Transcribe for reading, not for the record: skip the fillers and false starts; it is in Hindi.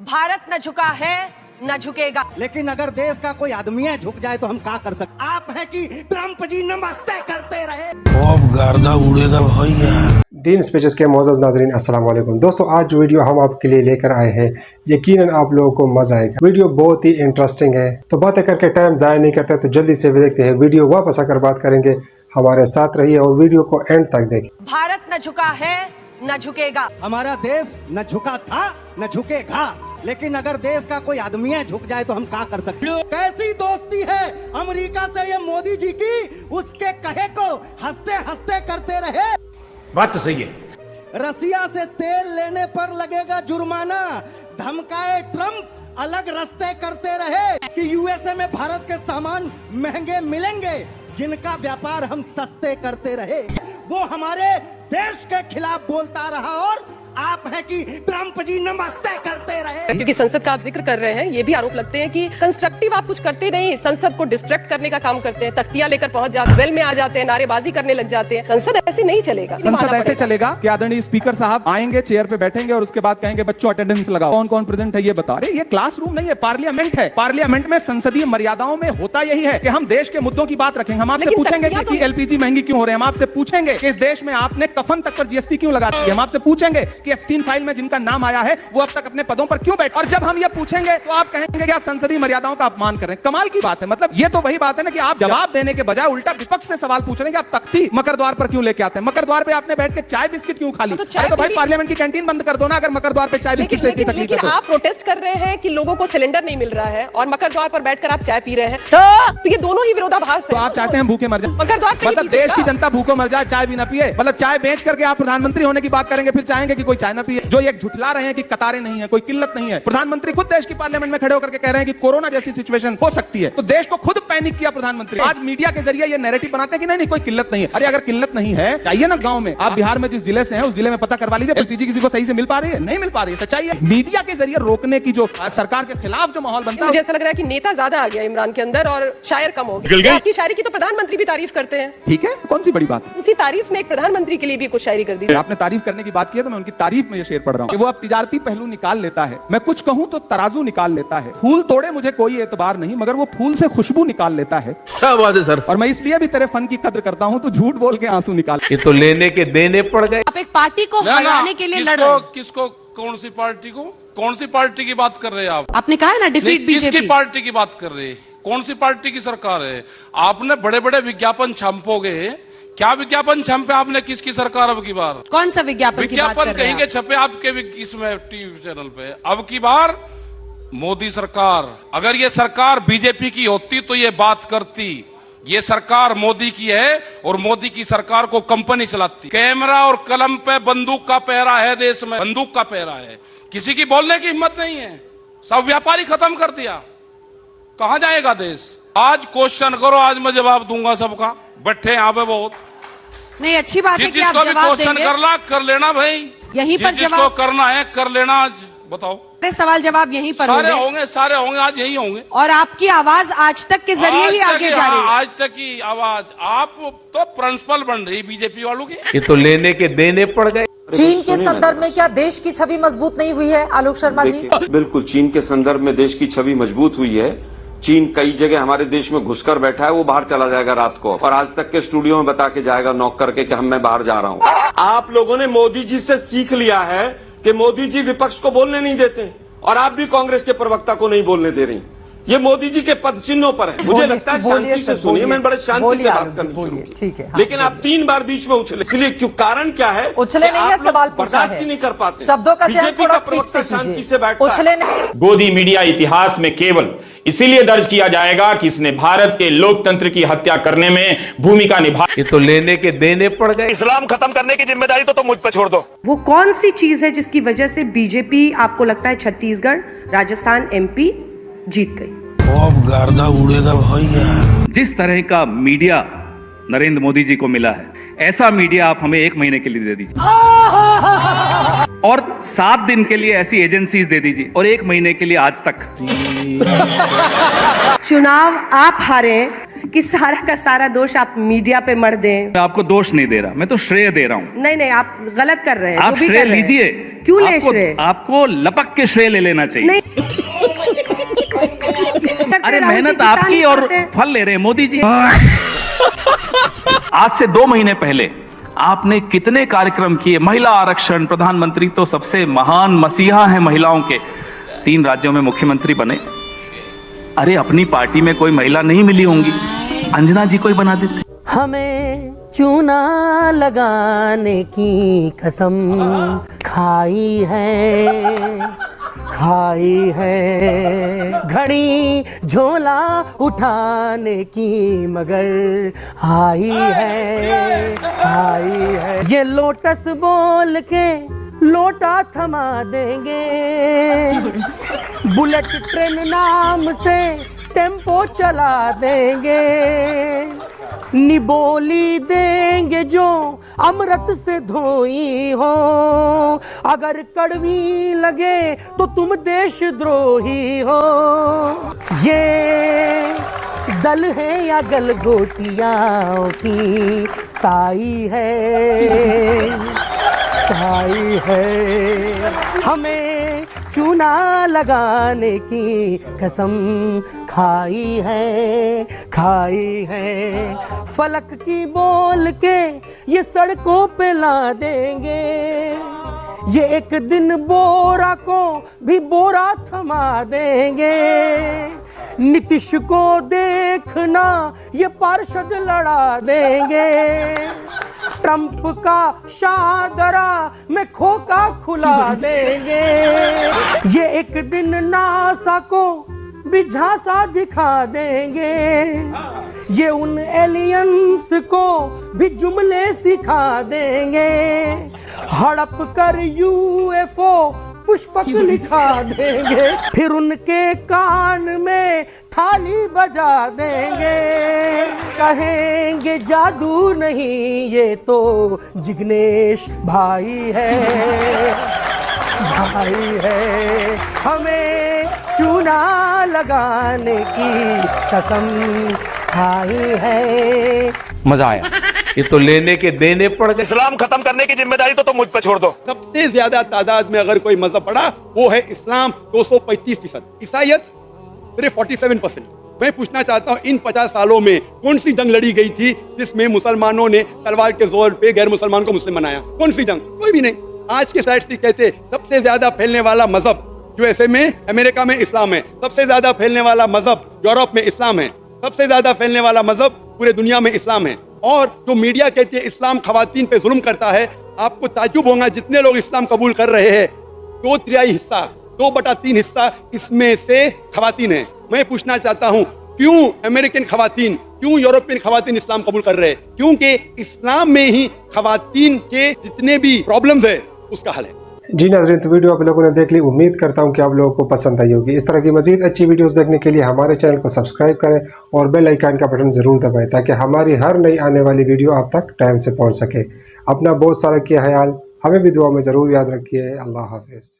भारत न झुका है न झुकेगा। लेकिन अगर देश का कोई आदमी है झुक जाए तो हम क्या कर सकते। आप है कि ट्रम्प जी नमस्ते करते रहे। अब गर्दा उड़ेगा भैया। दीन स्पीचेस के मोअज़्ज़ज़ नाज़रीन अस्सलाम वालेकुम। दोस्तों आज जो वीडियो हम आपके लिए लेकर आए हैं यकीनन आप लोगों को मजा आएगा। वीडियो बहुत ही इंटरेस्टिंग है, तो बातें करके टाइम ज़ाया नहीं करते तो जल्दी से देखते हैं वीडियो। वापस आकर बात करेंगे, हमारे साथ रहिए और वीडियो को एंड तक देखें। भारत न झुका है न झुकेगा। हमारा देश न झुका था न झुकेगा, लेकिन अगर देश का कोई आदमी है झुक जाए तो हम क्या कर सकते। कैसी दोस्ती है अमेरिका से ये मोदी जी की, उसके कहे को हंसते हंसते करते रहे। बात तो सही है। रसिया से तेल लेने पर लगेगा जुर्माना, धमकाए ट्रम्प अलग रास्ते करते रहे कि यूएसए में भारत के सामान महंगे मिलेंगे, जिनका व्यापार हम सस्ते करते रहे। वो हमारे देश के खिलाफ बोलता रहा और आप है कि ट्रम्प जी नमस्ते करते रहे। क्योंकि संसद का आप जिक्र कर रहे हैं, ये भी आरोप लगते हैं कि कंस्ट्रक्टिव आप कुछ करते नहीं, संसद को डिस्ट्रैक्ट करने का काम करते हैं, तख्तियां लेकर पहुंच जाते हैं, वेल में आ जाते हैं, नारेबाजी करने लग जाते हैं। संसद ऐसे नहीं चलेगा। संसद ऐसे चलेगा कि आदरणीय स्पीकर साहब आएंगे, चेयर पे बैठेंगे और उसके बाद कहेंगे बच्चों अटेंडेंस लगाओ। कौन कौन प्रेजेंट है ये बता रहे। ये क्लासरूम नहीं है, पार्लियामेंट है। पार्लियामेंट में संसदीय मर्यादाओं में होता यही है कि हम देश के मुद्दों की बात रखेंगे। हम आपसे पूछेंगे कि एलपीजी महंगी क्यों हो रहे हैं, हम आपसे पूछेंगे कि इस देश में आपने कफन तक पर जीएसटी क्यों लगा दी है, हम आपसे पूछेंगे कि एप्स्टीन फाइल में जिनका नाम आया है वो अब तक अपने पदों पर क्यों बैठे। और जब हम ये पूछेंगे तो आप कहेंगे कि आप संसदीय मर्यादाओं का अपमान कर रहे हैं। कमाल की बात है। मतलब ये तो वही बात है ना कि आप जवाब देने के बजाय उल्टा विपक्ष से सवाल पूछ रहे हैं कि आप तख्ती मकर द्वार पर क्यों लेके आते हैं। मकर द्वार पे आपने बैठ के चाय बिस्किट क्यों खा ली। तो भाई पार्लियामेंट की कैंटीन बंद कर दो ना, अगर मकर द्वार पे चाय बिस्किट से इतनी तकलीफ है तो। आप प्रोटेस्ट कर रहे हैं कि लोगों को सिलेंडर नहीं मिल रहा है और मकर द्वार पर बैठकर आप चाय पी रहे हैं, तो ये दोनों ही विरोधाभास है। तो आप चाहते हैं भूखे मर जाए, मकर द्वार मतलब देश की जनता भूखों मर जाए, चाय भी ना पिए। मतलब चाय बेच करके आप प्रधानमंत्री होने की बात करेंगे, फिर चाहेंगे कि कोई चाय ना पिए। जो ये झुठला रहे हैं कि कतारें नहीं है, कोई किल्लत नहीं है। प्रधानमंत्री खुद देश की पार्लियामेंट में खड़े होकर के कह रहे हैं कि कोरोना जैसी सिचुएशन हो सकती है, तो देश को खुद पैनिक किया प्रधानमंत्री। आज मीडिया के जरिए ये नैरेटिव बनाते हैं कि नहीं कोई किल्लत नहीं है। अरे अगर किल्लत नहीं है, चाहिए ना गांव में, आप बिहार में जिस जिले से हैं उस जिले में पता करवा लीजिए एलपीजी किसी को सही से मिल पा रही है, नहीं मिल पा रही है। सच्चाई है। मीडिया के जरिए रोकने की जो सरकार के खिलाफ जो माहौल बनता है, मुझे ऐसा लग रहा है कि नेता ज्यादा आ गया इमरान के अंदर और शायर कम हो गया। आपकी शायरी की तो प्रधानमंत्री भी तारीफ करते हैं। ठीक है, कौन सी बड़ी बात है। उसी तारीफ में एक प्रधानमंत्री के लिए भी कुछ शायरी कर दी। आपने तारीफ करने की बात की है तो मैं उनकी तारीफ में ये शेर पढ़ रहा हूँ कि वो अब तिजारती पहलू निकाल लेता है, मैं कुछ कहूं तो तराजू निकाल लेता है, फूल तोड़े मुझे कोई एतबार नहीं मगर वो फूल से खुशबू निकाल लेता है। क्या बात है सर। और मैं इसलिए भी तेरे फन की कद्र करता हूं, तो झूठ बोल के आंसू निकाल। ये तो लेने के देने पड़ गए। आप एक पार्टी को हराने के लिए लड़ रहे हैं। किसको, कौन सी पार्टी को, कौन सी पार्टी की बात कर रहे हैं आप। आपने कहा है ना डिफीट बीजेपी। किसकी पार्टी की बात कर रहे हैं, कौन सी पार्टी की सरकार है। आपने बड़े बड़े विज्ञापन छापोगे, क्या विज्ञापन छापे आपने किसकी सरकार अब की बार। कौन सा विज्ञापन की बात कर रहे हैं कहीं के छपे आपके इसमें टीवी चैनल पे। अब की बार मोदी सरकार, अगर ये सरकार बीजेपी की होती तो ये बात करती। ये सरकार मोदी की है और मोदी की सरकार को कंपनी चलाती। कैमरा और कलम पे बंदूक का पहरा है, देश में बंदूक का पहरा है, किसी की बोलने की हिम्मत नहीं है। सब व्यापारी खत्म कर दिया, कहां जाएगा देश। आज क्वेश्चन करो, आज मैं जवाब दूंगा सबका। बैठे यहाँ पे बहुत नहीं, अच्छी बात है कि आप जिसको भी जवाब क्वेश्चन देंगे। कर लेना भाई, यहीं पर जिसको जवाब करना है कर लेना। आज बताओ, सवाल जवाब यहीं पर सारे होंगे, सारे होंगे, आज यही होंगे। और आपकी आवाज आज तक के जरिए ही आगे जा रही है। आज तक की आवाज आप तो प्रिंसिपल बन रही बीजेपी वालों की। ये तो लेने के देने पड़ गए। चीन के संदर्भ में क्या देश की छवि मजबूत नहीं हुई है आलोक शर्मा जी? बिल्कुल, चीन के संदर्भ में देश की छवि मजबूत हुई है। चीन कई जगह हमारे देश में घुसकर बैठा है, वो बाहर चला जाएगा रात को और आज तक के स्टूडियो में बता के जाएगा नॉक करके कि मैं बाहर जा रहा हूँ। आप लोगों ने मोदी जी से सीख लिया है कि मोदी जी विपक्ष को बोलने नहीं देते और आप भी कांग्रेस के प्रवक्ता को नहीं बोलने दे रही। ये मोदी जी के पद चिन्हों पर है। मुझे लगता है शांति से सुनिए, मैंने बड़े शांति से बात करनी शुरू की, ठीक है। लेकिन आप 3 बार बीच में उछले, इसलिए क्यों, कारण क्या है? उछले नहीं है, सवाल पूछा है। बर्दाश्त नहीं कर पाते, शब्दों का चयन बीजेपी थोड़ा का प्रवक्ता शांति से बैठता है। उछले नहीं। गोदी मीडिया इतिहास में केवल इसीलिए दर्ज किया जाएगा कि इसने भारत के लोकतंत्र की हत्या करने में भूमिका निभाई। ये तो लेने के देने पड़ गए। इस्लाम खत्म करने की जिम्मेदारी तो मुझ पर छोड़ दो। वो कौन सी चीज है जिसकी वजह से बीजेपी आपको लगता है छत्तीसगढ़, राजस्थान, एमपी जीत गई? अब गर्दा उड़ेगा भैया। जिस तरह का मीडिया नरेंद्र मोदी जी को मिला है, ऐसा मीडिया आप हमें 1 महीने के लिए दे दीजिए और 7 दिन के लिए ऐसी एजेंसीज दे दीजिए और 1 महीने के लिए आज तक। चुनाव आप हारे, कि सारा का सारा दोष आप मीडिया पे मर दें। मैं आपको दोष नहीं दे रहा, मैं तो श्रेय दे रहा हूँ। नहीं नहीं, आप गलत कर रहे हैं। आप जो भी श्रेय कर रहे हैं। लीजिए। क्यों ले श्रेय? आपको लपक के श्रेय ले लेना चाहिए। नहीं अरे मेहनत आपकी और फल ले रहे हैं मोदी जी। आज से 2 महीने पहले आपने कितने कार्यक्रम किए, महिला आरक्षण, प्रधानमंत्री तो सबसे महान मसीहा हैं महिलाओं के, 3 राज्यों में मुख्यमंत्री बने। अरे अपनी पार्टी में कोई महिला नहीं मिली होंगी, अंजना जी को ही बना देते। हमें चूना लगाने की कसम खाई है, घड़ी झोला उठाने की मगर आई है। ये लोटस बोल के लोटा थमा देंगे, बुलेट ट्रेन नाम से टेम्पो चला देंगे, निबोली देंगे जो अमृत से धोई हो, अगर कड़वी लगे तो तुम देशद्रोही हो। ये दल है या गलगोटियाओं की ताई है, हमें चूना लगाने की कसम खाई है, फलक की बोल के ये सड़कों पे ला देंगे, ये एक दिन बोरा को भी बोरा थमा देंगे, नीतीश को देखना ये पार्षद लड़ा देंगे, ट्रंप का शाहदरा में खोका खुला देंगे, ये एक दिन नासा को भी झांसा दिखा देंगे, ये उन एलियंस को भी जुमले सिखा देंगे, हड़प कर यूएफओ पुष्पक लिखा देंगे, फिर उनके कान में थाली बजा देंगे, कहेंगे जादू नहीं ये तो जिग्नेश भाई है, हमें चूना लगाने की कसम खाई है। मजा आया। ये तो लेने के देने पड़ गए। इस्लाम खत्म करने की जिम्मेदारी तो तुम मुझ पर छोड़ दो। सबसे ज्यादा तादाद में अगर कोई मजहब पड़ा वो है इस्लाम, 235%, ईसाइयत सिर्फ 47%। मैं पूछना चाहता हूँ इन 50 सालों में कौन सी जंग लड़ी गई थी जिसमें मुसलमानों ने तलवार के जोर पे गैर मुसलमान को मुस्लिम बनाया? कौन सी जंग? कोई भी नहीं। आज के स्टैटिस्टिक्स कहते सबसे ज्यादा फैलने वाला मजहब यूएसए में, अमेरिका में इस्लाम है, सबसे ज्यादा फैलने वाला मजहब यूरोप में इस्लाम है, सबसे ज्यादा फैलने वाला मजहब पूरे दुनिया में इस्लाम है। और जो मीडिया कहती है इस्लाम खवातीन पे जुल्म करता है, आपको ताज्जुब होगा जितने लोग इस्लाम कबूल कर रहे हैं 2/3 हिस्सा, 2/3 हिस्सा इसमें से खवातीन है। मैं पूछना चाहता हूँ क्यों अमेरिकन खवातीन, क्यों यूरोपियन खवातीन इस्लाम कबूल कर रहे हैं? क्योंकि इस्लाम में ही खवातीन के जितने भी प्रॉब्लम्स है उसका हल है। जी नाज़रीन, तो वीडियो आप लोगों ने देख ली। उम्मीद करता हूं कि आप लोगों को पसंद आई होगी। इस तरह की मजीद अच्छी वीडियोस देखने के लिए हमारे चैनल को सब्सक्राइब करें और बेल आइकन का बटन ज़रूर दबाएं ताकि हमारी हर नई आने वाली वीडियो आप तक टाइम से पहुंच सके। अपना बहुत सारा ख्याल, हमें भी दुआ में ज़रूर याद रखिए। अल्लाह हाफिज़।